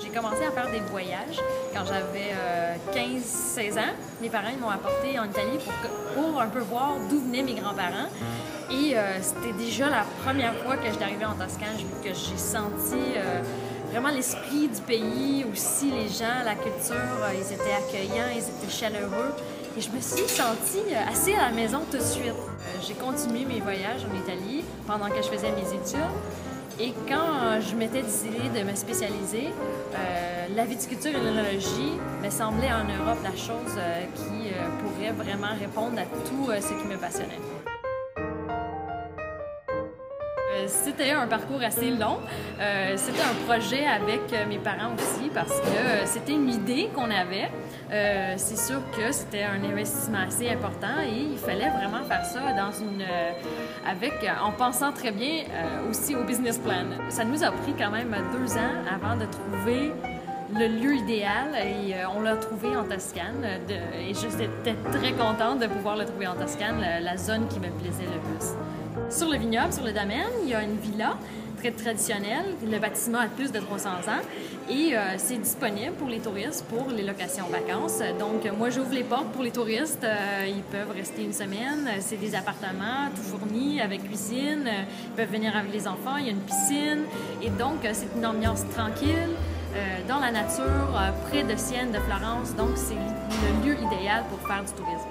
J'ai commencé à faire des voyages quand j'avais 15-16 ans. Mes parents m'ont apporté en Italie pour un peu voir d'où venaient mes grands-parents. Et c'était déjà la première fois que j'étais arrivée en Toscane que j'ai senti vraiment l'esprit du pays, aussi les gens, la culture, ils étaient accueillants, ils étaient chaleureux. Et je me suis sentie assez à la maison tout de suite. J'ai continué mes voyages en Italie pendant que je faisais mes études. Et quand je m'étais décidée de me spécialiser, la viticulture et l'œnologie me semblait en Europe la chose qui pourrait vraiment répondre à tout ce qui me passionnait. C'était un parcours assez long. C'était un projet avec mes parents aussi parce que c'était une idée qu'on avait. C'est sûr que c'était un investissement assez important et il fallait vraiment faire ça en pensant très bien aussi au business plan. Ça nous a pris quand même 2 ans avant de trouver le lieu idéal et on l'a trouvé en Toscane et j'étais très contente de pouvoir le trouver en Toscane, la zone qui me plaisait le plus. Sur le vignoble, sur le domaine, il y a une villa très traditionnelle. Le bâtiment a plus de 300 ans et c'est disponible pour les touristes, pour les locations vacances. Donc moi j'ouvre les portes pour les touristes, ils peuvent rester une semaine. C'est des appartements tout fournis avec cuisine, ils peuvent venir avec les enfants, il y a une piscine et donc c'est une ambiance tranquille. Dans la nature, près de Sienne, de Florence, donc c'est le lieu idéal pour faire du tourisme.